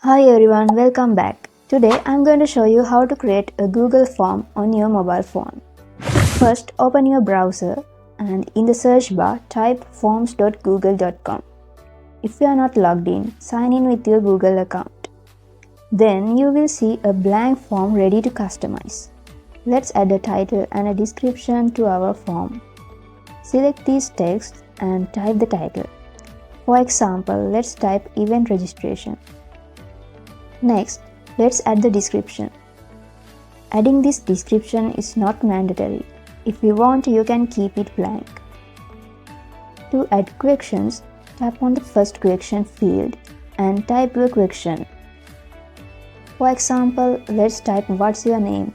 Hi everyone, welcome back. Today I'm going to show you how to create a Google form on your mobile phone. First, open your browser and in the search bar type forms.google.com. If you are not logged in, sign in with your Google account. Then you will see a blank form ready to customize. Let's add a title and a description to our form. Select these texts and type the title. For example, let's type event registration. Next, let's add the description. Adding this description is not mandatory. If you want, you can keep it blank. To add questions, tap on the first question field and type your question. For example, let's type "What's your name?"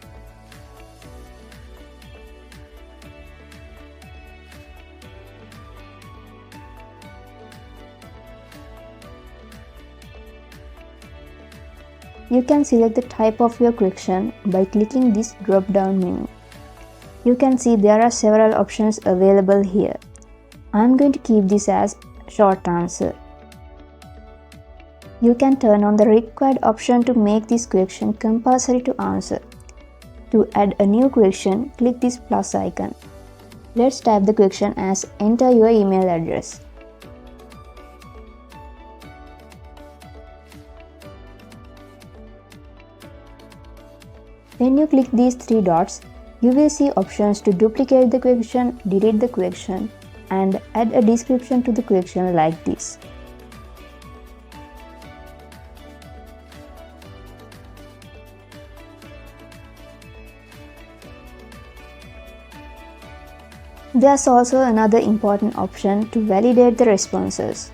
You can select the type of your question by clicking this drop-down menu. You can see there are several options available here. I'm going to keep this as short answer. You can turn on the required option to make this question compulsory to answer. To add a new question, click this plus icon. Let's type the question as "Enter your email address." When you click these three dots, you will see options to duplicate the question, delete the question, and add a description to the question like this. There's also another important option to validate the responses.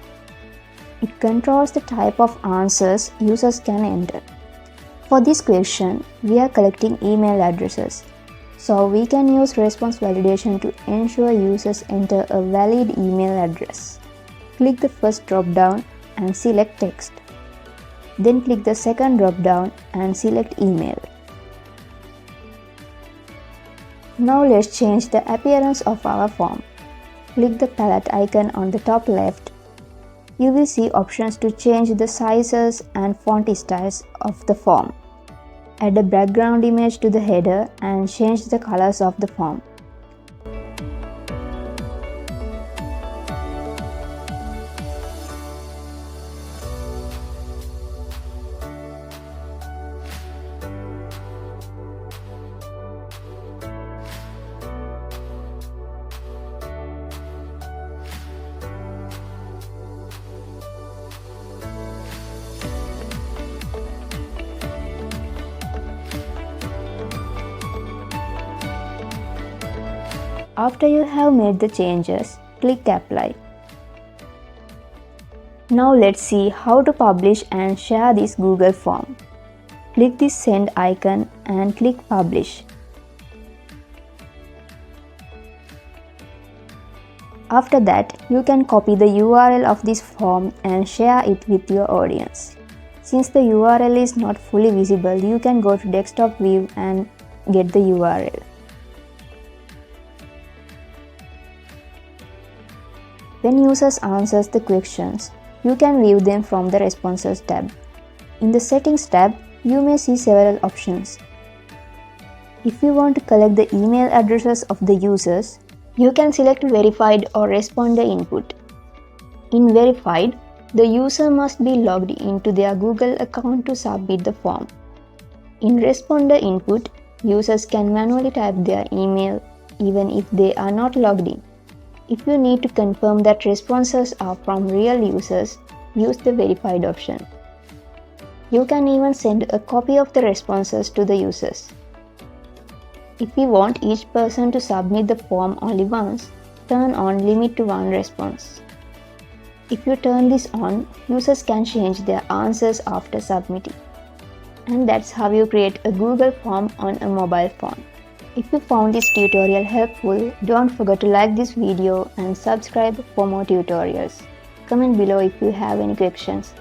It controls the type of answers users can enter. For this question, we are collecting email addresses, so we can use response validation to ensure users enter a valid email address. Click the first drop-down and select text. Then click the second drop-down and select email. Now let's change the appearance of our form. Click the palette icon on the top left. You will see options to change the sizes and font styles of the form. Add a background image to the header and change the colors of the form. After you have made the changes, click Apply. Now let's see how to publish and share this Google form. Click this Send icon and click Publish. After that, you can copy the URL of this form and share it with your audience. Since the URL is not fully visible, you can go to desktop view and get the URL. When users answers the questions, you can view them from the Responses tab. In the Settings tab, you may see several options. If you want to collect the email addresses of the users, you can select Verified or Responder input. In Verified, the user must be logged into their Google account to submit the form. In Responder input, users can manually type their email even if they are not logged in. If you need to confirm that responses are from real users, use the Verified option. You can even send a copy of the responses to the users. If you want each person to submit the form only once, turn on Limit to one response. If you turn this on, users can change their answers after submitting. And that's how you create a Google form on a mobile phone. If you found this tutorial helpful, don't forget to like this video and subscribe for more tutorials. Comment below if you have any questions.